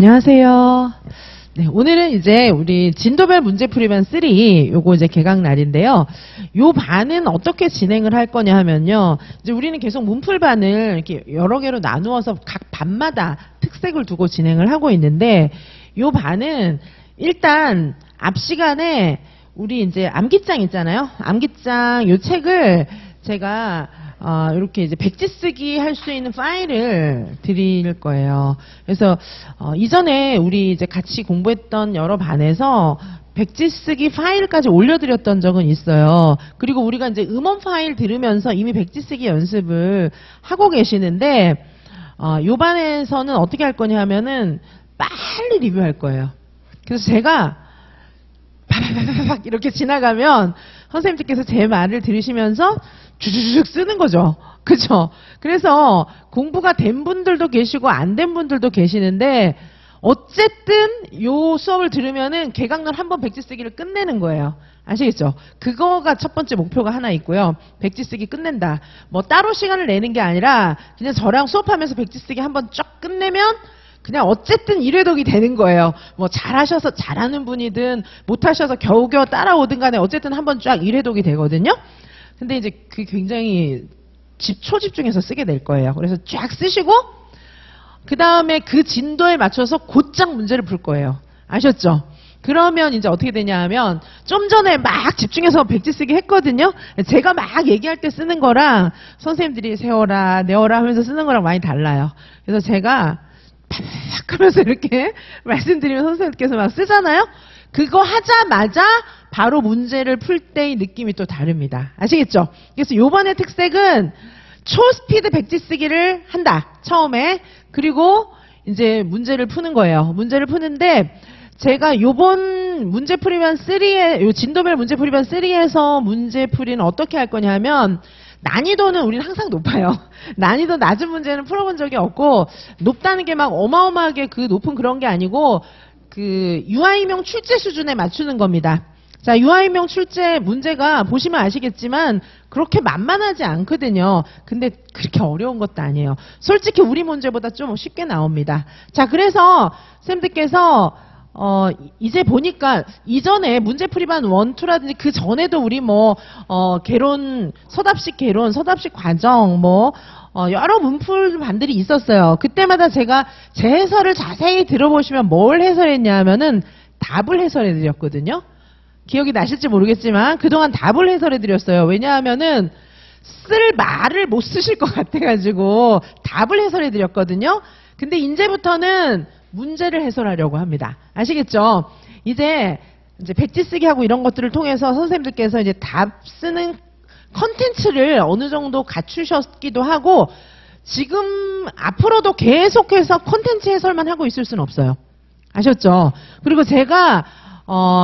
안녕하세요. 네, 오늘은 이제 우리 진도별 문제풀이반 3 요거 이제 개강 날인데요. 요 반은 어떻게 진행을 할 거냐 하면요. 이제 우리는 계속 문풀반을 이렇게 여러 개로 나누어서 각 반마다 특색을 두고 진행을 하고 있는데 요 반은 일단 앞 시간에 우리 이제 암기장 있잖아요. 암기장 요 책을 제가 이렇게 이제 백지 쓰기 할 수 있는 파일을 드릴 거예요. 그래서 이전에 우리 이제 같이 공부했던 여러 반에서 백지 쓰기 파일까지 올려드렸던 적은 있어요. 그리고 우리가 이제 음원 파일 들으면서 이미 백지 쓰기 연습을 하고 계시는데 요 반에서는 어떻게 할 거냐 하면은 빨리 리뷰할 거예요. 그래서 제가 파파파파팍 이렇게 지나가면 선생님들께서 제 말을 들으시면서 주주죽 쓰는 거죠. 그죠? 그래서 공부가 된 분들도 계시고 안 된 분들도 계시는데 어쨌든 요 수업을 들으면은 개강날 한번 백지 쓰기를 끝내는 거예요. 아시겠죠? 그거가 첫 번째 목표가 하나 있고요. 백지 쓰기 끝낸다. 뭐 따로 시간을 내는 게 아니라 그냥 저랑 수업하면서 백지 쓰기 한번 쫙 끝내면 그냥 어쨌든 1회독이 되는 거예요. 뭐 잘하셔서 잘하는 분이든 못하셔서 겨우겨우 따라오든 간에 어쨌든 한번 쫙 1회독이 되거든요. 근데 이제 그 굉장히 초집중해서 쓰게 될 거예요. 그래서 쫙 쓰시고 그 다음에 그 진도에 맞춰서 곧장 문제를 풀 거예요. 아셨죠? 그러면 이제 어떻게 되냐 하면 좀 전에 막 집중해서 백지 쓰기 했거든요. 제가 막 얘기할 때 쓰는 거랑 선생님들이 세워라 내어라 하면서 쓰는 거랑 많이 달라요. 그래서 제가 팍 하면서 이렇게 말씀드리면 선생님께서 막 쓰잖아요. 그거 하자마자 바로 문제를 풀 때의 느낌이 또 다릅니다. 아시겠죠? 그래서 요번의 특색은 초스피드 백지 쓰기를 한다. 처음에. 그리고 이제 문제를 푸는 거예요. 문제를 푸는데 제가 요번 문제풀이반 3에 요 진도별 문제풀이반 3에서 문제풀이는 어떻게 할 거냐 하면 난이도는 우리는 항상 높아요. 난이도 낮은 문제는 풀어본 적이 없고 높다는 게 막 어마어마하게 그 높은 그런 게 아니고 그 유아인명 출제 수준에 맞추는 겁니다. 자, 유아인명 출제 문제가 보시면 아시겠지만 그렇게 만만하지 않거든요. 근데 그렇게 어려운 것도 아니에요. 솔직히 우리 문제보다 좀 쉽게 나옵니다. 자, 그래서 쌤들께서 이제 보니까 이전에 문제풀이반 1, 2라든지 그 전에도 우리 뭐 개론, 서답식 개론, 서답식 과정 여러 문풀반들이 있었어요. 그때마다 제가 제 해설을 자세히 들어보시면 뭘 해설했냐 하면은 답을 해설해 드렸거든요. 기억이 나실지 모르겠지만 그동안 답을 해설해 드렸어요. 왜냐하면은 쓸 말을 못 쓰실 것 같아가지고 답을 해설해 드렸거든요. 근데 이제부터는 문제를 해설하려고 합니다. 아시겠죠? 이제 백지 쓰기 하고 이런 것들을 통해서 선생님들께서 이제 답 쓰는 컨텐츠를 어느 정도 갖추셨기도 하고 지금 앞으로도 계속해서 컨텐츠 해설만 하고 있을 수는 없어요. 아셨죠? 그리고 제가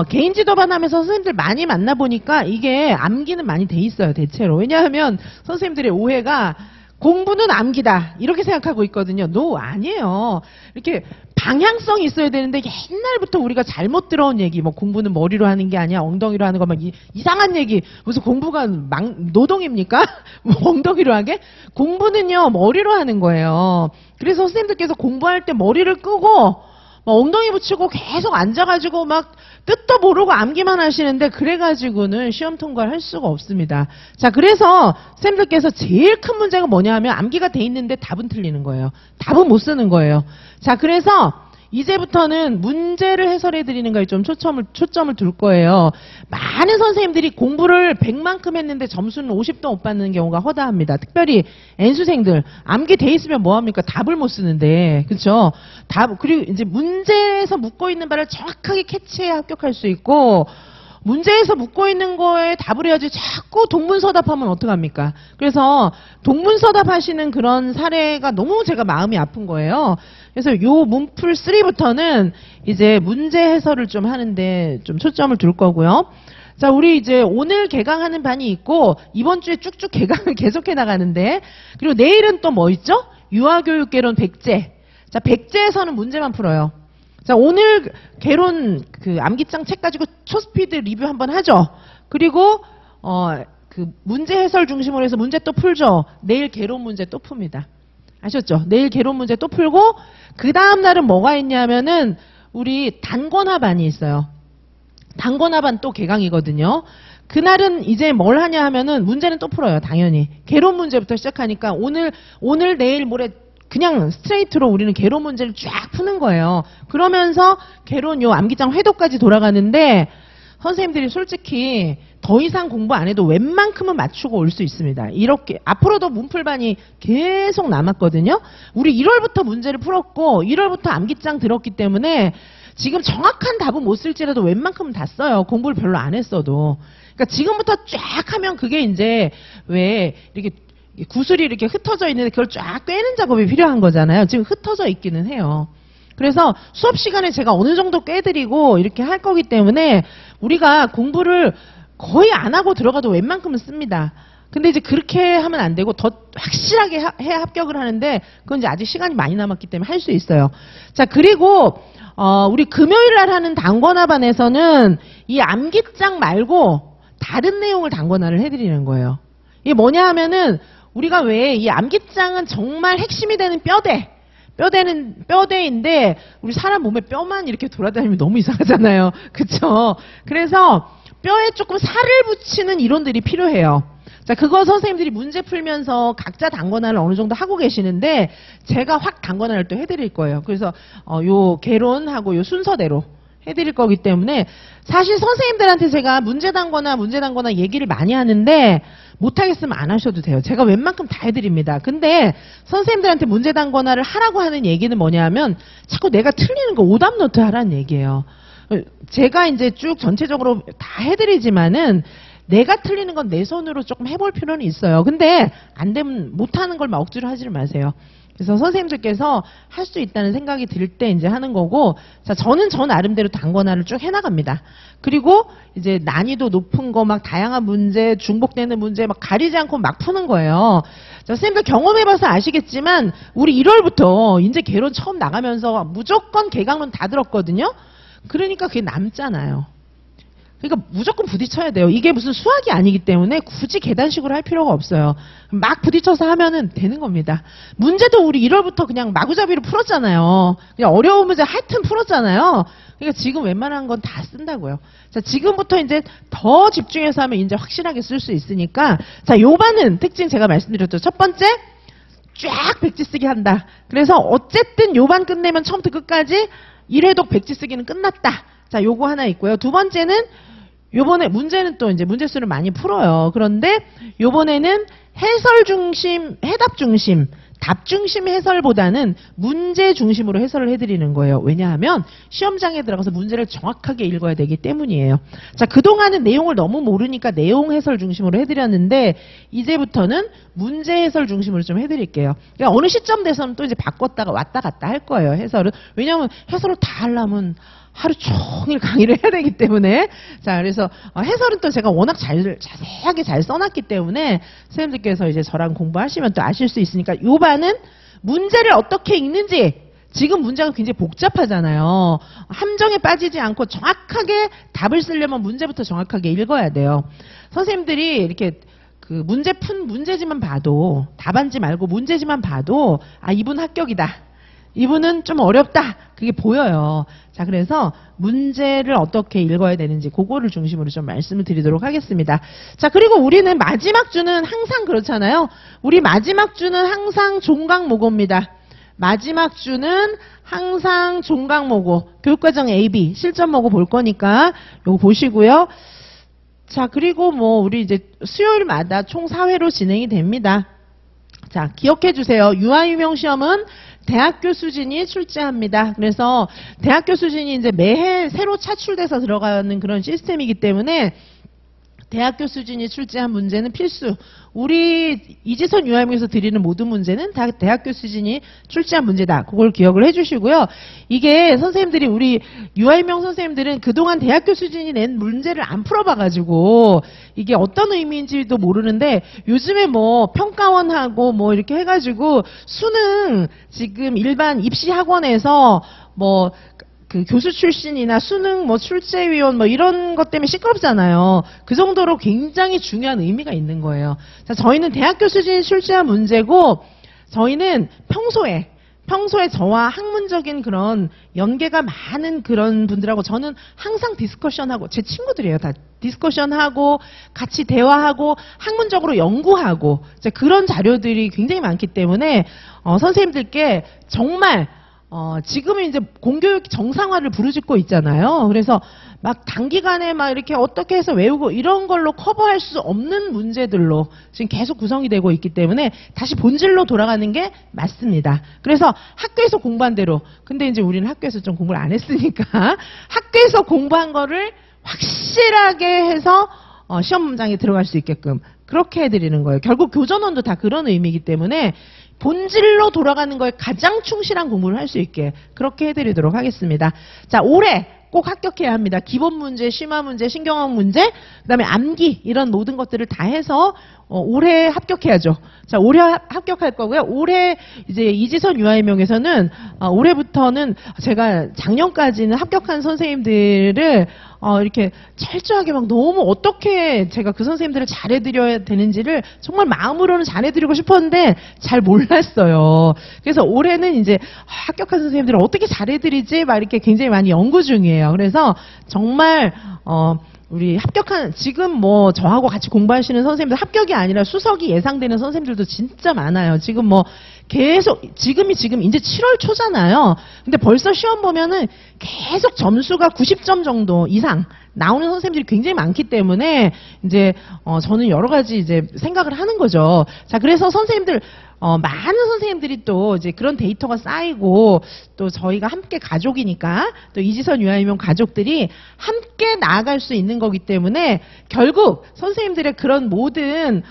개인 지도반 하면서 선생님들 많이 만나보니까 이게 암기는 많이 돼 있어요. 대체로. 왜냐하면 선생님들의 오해가 공부는 암기다 이렇게 생각하고 있거든요. 아니에요. 이렇게 방향성이 있어야 되는데 옛날부터 우리가 잘못 들어온 얘기 뭐 공부는 머리로 하는 게 아니야 엉덩이로 하는 거 막 이상한 얘기 무슨 공부가 노동입니까? 뭐 엉덩이로 하게? 공부는요 머리로 하는 거예요. 그래서 선생님들께서 공부할 때 머리를 끄고 엉덩이 붙이고 계속 앉아가지고 막 뜻도 모르고 암기만 하시는데 그래가지고는 시험 통과를 할 수가 없습니다. 자, 그래서 쌤들께서 제일 큰 문제가 뭐냐 하면 암기가 돼 있는데 답은 틀리는 거예요. 답은 못 쓰는 거예요. 자, 그래서 이제부터는 문제를 해설해 드리는 거에 좀 초점을 둘 거예요. 많은 선생님들이 공부를 100만큼 했는데 점수는 50도 못 받는 경우가 허다합니다. 특별히 N수생들 암기 돼 있으면 뭐합니까? 답을 못 쓰는데 그렇죠? 그리고 이제 문제에서 묻고 있는 바를 정확하게 캐치해야 합격할 수 있고 문제에서 묻고 있는 거에 답을 해야지 자꾸 동문서답하면 어떡합니까? 그래서 동문서답 하시는 그런 사례가 너무 제가 마음이 아픈 거예요. 그래서 요 문풀 3부터는 이제 문제 해설을 좀 하는데 좀 초점을 둘 거고요. 자, 우리 이제 오늘 개강하는 반이 있고 이번 주에 쭉쭉 개강을 계속해 나가는데 그리고 내일은 또 뭐 있죠? 유아교육개론 백제. 자, 백제에서는 문제만 풀어요. 자, 오늘 개론 그 암기장 책 가지고 초스피드 리뷰 한번 하죠. 그리고 그 문제 해설 중심으로 해서 문제 또 풀죠. 내일 개론 문제 또 풉니다. 아셨죠? 내일 개론 문제 또 풀고 그 다음 날은 뭐가 있냐면은 우리 단권화반이 있어요. 단권화반 또 개강이거든요. 그날은 이제 뭘 하냐 하면은 문제는 또 풀어요. 당연히. 개론 문제부터 시작하니까 오늘 내일 모레 그냥 스트레이트로 우리는 개론 문제를 쫙 푸는 거예요. 그러면서 개론 요 암기장 회도까지 돌아가는데 선생님들이 솔직히 더 이상 공부 안 해도 웬만큼은 맞추고 올 수 있습니다. 이렇게 앞으로도 문풀반이 계속 남았거든요. 우리 1월부터 문제를 풀었고 1월부터 암기장 들었기 때문에 지금 정확한 답은 못 쓸지라도 웬만큼은 다 써요. 공부를 별로 안 했어도. 그러니까 지금부터 쫙 하면 그게 이제 왜 이렇게 구슬이 이렇게 흩어져 있는데 그걸 쫙 꿰는 작업이 필요한 거잖아요. 지금 흩어져 있기는 해요. 그래서 수업 시간에 제가 어느 정도 꿰드리고 이렇게 할 거기 때문에 우리가 공부를 거의 안 하고 들어가도 웬만큼은 씁니다. 근데 이제 그렇게 하면 안 되고 더 확실하게 해야 합격을 하는데 그건 이제 아직 시간이 많이 남았기 때문에 할 수 있어요. 자, 그리고 우리 금요일 날 하는 단권화반에서는 이 암기장 말고 다른 내용을 단권화를 해드리는 거예요. 이게 뭐냐 하면은 우리가 왜 이 암기장은 정말 핵심이 되는 뼈대인데 우리 사람 몸에 뼈만 이렇게 돌아다니면 너무 이상하잖아요. 그쵸? 그래서 뼈에 조금 살을 붙이는 이론들이 필요해요. 자, 그거 선생님들이 문제 풀면서 각자 단권화를 어느 정도 하고 계시는데 제가 확 단권화를 또 해드릴 거예요. 그래서 요 개론하고 요 순서대로 해드릴 거기 때문에 사실 선생님들한테 제가 문제 단권화 얘기를 많이 하는데 못하겠으면 안 하셔도 돼요. 제가 웬만큼 다 해드립니다. 근데 선생님들한테 문제 단권화를 하라고 하는 얘기는 뭐냐면 자꾸 내가 틀리는 거 오답 노트 하라는 얘기예요. 제가 이제 쭉 전체적으로 다 해드리지만은 내가 틀리는 건 내 손으로 조금 해볼 필요는 있어요. 근데 안 되면 못하는 걸 막 억지로 하지 마세요. 그래서 선생님들께서 할 수 있다는 생각이 들 때 이제 하는 거고, 자, 저는 저 나름대로 단권화를 쭉 해나갑니다. 그리고 이제 난이도 높은 거 막 다양한 문제, 중복되는 문제 막 가리지 않고 막 푸는 거예요. 자, 선생님들 경험해봐서 아시겠지만, 우리 1월부터 이제 개론 처음 나가면서 무조건 개강론 다 들었거든요? 그러니까 그게 남잖아요. 그러니까 무조건 부딪혀야 돼요. 이게 무슨 수학이 아니기 때문에 굳이 계단식으로 할 필요가 없어요. 막 부딪혀서 하면은 되는 겁니다. 문제도 우리 1월부터 그냥 마구잡이로 풀었잖아요. 그냥 어려운 문제 하여튼 풀었잖아요. 그러니까 지금 웬만한 건 다 쓴다고요. 자, 지금부터 이제 더 집중해서 하면 이제 확실하게 쓸 수 있으니까, 자, 요 반은 특징 제가 말씀드렸죠. 첫 번째, 쫙 백지 쓰기 한다. 그래서 어쨌든 요 반 끝내면 처음부터 끝까지 1회독 백지 쓰기는 끝났다. 자, 요거 하나 있고요. 두 번째는 요번에 문제는 또 이제 문제수를 많이 풀어요. 그런데 요번에는 해설 중심, 해답 중심, 답 중심 해설보다는 문제 중심으로 해설을 해드리는 거예요. 왜냐하면 시험장에 들어가서 문제를 정확하게 읽어야 되기 때문이에요. 자, 그동안은 내용을 너무 모르니까 내용 해설 중심으로 해드렸는데 이제부터는 문제 해설 중심으로 좀 해드릴게요. 그러니까 어느 시점 돼서는 또 이제 바꿨다가 왔다 갔다 할 거예요. 해설은. 왜냐하면 해설을 다 하려면 하루 종일 강의를 해야 되기 때문에. 자, 그래서 해설은 또 제가 워낙 자세하게 잘 써놨기 때문에 선생님들께서 이제 저랑 공부하시면 또 아실 수 있으니까 요 반은 문제를 어떻게 읽는지. 지금 문제가 굉장히 복잡하잖아요. 함정에 빠지지 않고 정확하게 답을 쓰려면 문제부터 정확하게 읽어야 돼요. 선생님들이 이렇게 그 문제 푼 문제지만 봐도, 답안지 말고 문제지만 봐도 아, 이분 합격이다. 이분은 좀 어렵다. 그게 보여요. 자, 그래서 문제를 어떻게 읽어야 되는지 그거를 중심으로 좀 말씀을 드리도록 하겠습니다. 자, 그리고 우리는 마지막 주는 항상 그렇잖아요. 우리 마지막 주는 항상 종강모고입니다. 마지막 주는 항상 종강모고, 교육과정 A, B, 실전모고 볼 거니까 요거 보시고요. 자, 그리고 뭐 우리 이제 수요일마다 총 4회로 진행이 됩니다. 자, 기억해 주세요. 유아유명 시험은 대학교 수준이 출제합니다. 그래서 대학교 수준이 이제 매해 새로 차출돼서 들어가는 그런 시스템이기 때문에 대학교 수준이 출제한 문제는 필수. 우리 이지선 유아유명에서 드리는 모든 문제는 다 대학교 수준이 출제한 문제다. 그걸 기억을 해주시고요. 이게 선생님들이 우리 유아유명 선생님들은 그동안 대학교 수준이 낸 문제를 안 풀어봐가지고 이게 어떤 의미인지도 모르는데 요즘에 뭐 평가원하고 뭐 이렇게 해가지고 수능 지금 일반 입시 학원에서 뭐 그 교수 출신이나 수능 뭐 출제위원 뭐 이런 것 때문에 시끄럽잖아요. 그 정도로 굉장히 중요한 의미가 있는 거예요. 자, 저희는 대학교 수준이 출제한 문제고 저희는 평소에 저와 학문적인 그런 연계가 많은 그런 분들하고 저는 항상 디스커션하고, 제 친구들이에요. 다 디스커션하고 같이 대화하고 학문적으로 연구하고 이제 그런 자료들이 굉장히 많기 때문에 선생님들께 정말 지금은 이제 공교육 정상화를 부르짖고 있잖아요. 그래서 막 단기간에 막 이렇게 어떻게 해서 외우고 이런 걸로 커버할 수 없는 문제들로 지금 계속 구성이 되고 있기 때문에 다시 본질로 돌아가는 게 맞습니다. 그래서 학교에서 공부한 대로, 근데 이제 우리는 학교에서 좀 공부를 안 했으니까 학교에서 공부한 거를 확실하게 해서 시험 문장에 들어갈 수 있게끔 그렇게 해드리는 거예요. 결국 교전원도 다 그런 의미이기 때문에 본질로 돌아가는 거에 가장 충실한 공부를 할 수 있게 그렇게 해드리도록 하겠습니다. 자, 올해 꼭 합격해야 합니다. 기본 문제, 심화 문제, 신경학 문제, 그다음에 암기 이런 모든 것들을 다 해서 올해 합격해야죠. 자, 올해 합격할 거고요. 올해 이제 이지선 유아인명에서는 올해부터는 제가 작년까지는 합격한 선생님들을 이렇게 철저하게 막 너무 어떻게 제가 그 선생님들을 잘해드려야 되는지를 정말 마음으로는 잘해드리고 싶었는데 잘 몰랐어요. 그래서 올해는 이제 합격한 선생님들을 어떻게 잘해드리지 막 이렇게 굉장히 많이 연구 중이에요. 그래서 정말 우리 합격한, 지금 뭐 저하고 같이 공부하시는 선생님들 합격이 아니라 수석이 예상되는 선생님들도 진짜 많아요. 지금 뭐 계속 지금 이제 7월 초잖아요. 근데 벌써 시험 보면은 계속 점수가 90점 정도 이상 나오는 선생님들이 굉장히 많기 때문에 이제 저는 여러 가지 이제 생각을 하는 거죠. 자, 그래서 선생님들 많은 선생님들이 또 이제 그런 데이터가 쌓이고 또 저희가 함께 가족이니까 또 이지선 유아인명 가족들이 함께 나아갈 수 있는 거기 때문에 결국 선생님들의 그런 모든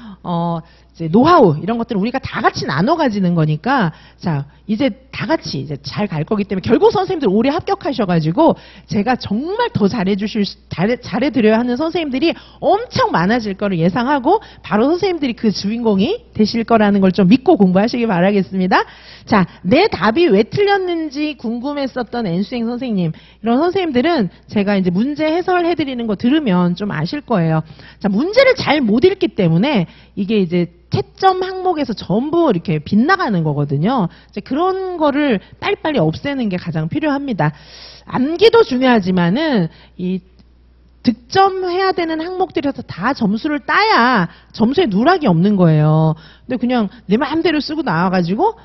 이제 노하우 이런 것들을 우리가 다 같이 나눠 가지는 거니까 자 이제 다 같이 이제 잘 갈 거기 때문에 결국 선생님들 올해 합격하셔가지고 제가 정말 더 잘해드려야 하는 선생님들이 엄청 많아질 거를 예상하고 바로 선생님들이 그 주인공이 되실 거라는 걸 좀 믿고 공부하시기 바라겠습니다. 자, 내 답이 왜 틀렸는지 궁금했었던 N수행 선생님 이런 선생님들은 제가 이제 문제 해설해드리는 거 들으면 좀 아실 거예요. 자, 문제를 잘 못 읽기 때문에 이게 이제 채점 항목에서 전부 이렇게 빗나가는 거거든요. 이제 그런 거를 빨리빨리 없애는 게 가장 필요합니다. 암기도 중요하지만은 이 득점해야 되는 항목들에서 다 점수를 따야 점수에 누락이 없는 거예요. 근데 그냥 내 마음대로 쓰고 나와가지고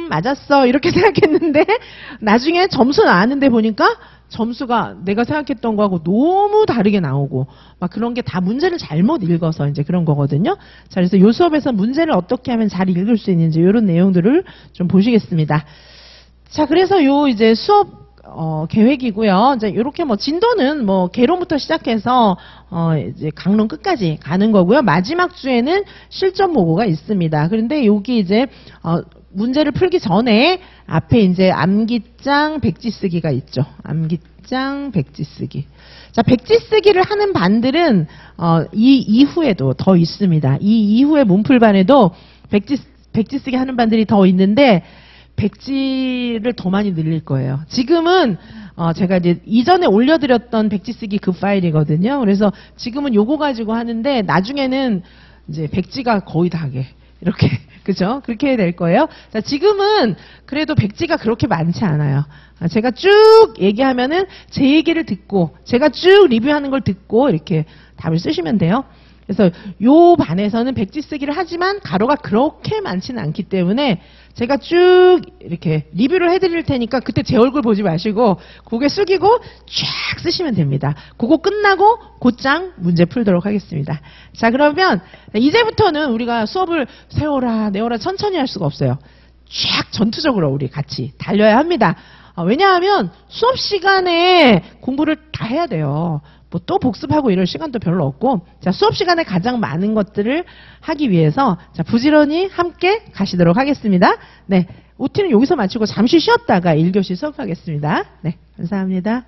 맞았어 이렇게 생각했는데 나중에 점수 나왔는데 보니까 점수가 내가 생각했던 거하고 너무 다르게 나오고 막 그런 게 다 문제를 잘못 읽어서 이제 그런 거거든요. 자, 그래서 이 수업에서 문제를 어떻게 하면 잘 읽을 수 있는지 이런 내용들을 좀 보시겠습니다. 자, 그래서 요 이제 수업 계획이고요. 이제 이렇게 뭐 진도는 뭐 개론부터 시작해서 이제 강론 끝까지 가는 거고요. 마지막 주에는 실전 모고가 있습니다. 그런데 여기 이제 문제를 풀기 전에 앞에 이제 암기장 백지 쓰기가 있죠. 암기장 백지 쓰기. 자, 백지 쓰기를 하는 반들은 이 이후에도 더 있습니다. 이 이후에 문풀반에도 백지 쓰기 하는 반들이 더 있는데 백지를 더 많이 늘릴 거예요. 지금은 제가 이제 이전에 올려드렸던 백지 쓰기 그 파일이거든요. 그래서 지금은 요거 가지고 하는데 나중에는 이제 백지가 거의 다게 이렇게 그죠? 그렇게 해야 될 거예요. 자, 지금은 그래도 백지가 그렇게 많지 않아요. 제가 쭉 얘기하면은 제 얘기를 듣고 제가 쭉 리뷰하는 걸 듣고 이렇게 답을 쓰시면 돼요. 그래서 요 반에서는 백지 쓰기를 하지만 가로가 그렇게 많지는 않기 때문에 제가 쭉 이렇게 리뷰를 해드릴 테니까 그때 제 얼굴 보지 마시고 고개 숙이고 쫙 쓰시면 됩니다. 그거 끝나고 곧장 문제 풀도록 하겠습니다. 자, 그러면 이제부터는 우리가 수업을 세워라 내워라 천천히 할 수가 없어요. 쫙 전투적으로 우리 같이 달려야 합니다. 왜냐하면 수업 시간에 공부를 다 해야 돼요. 뭐 또 복습하고 이럴 시간도 별로 없고 자, 수업 시간에 가장 많은 것들을 하기 위해서 자, 부지런히 함께 가시도록 하겠습니다. 네, OT는 여기서 마치고 잠시 쉬었다가 1교시 수업하겠습니다. 네, 감사합니다.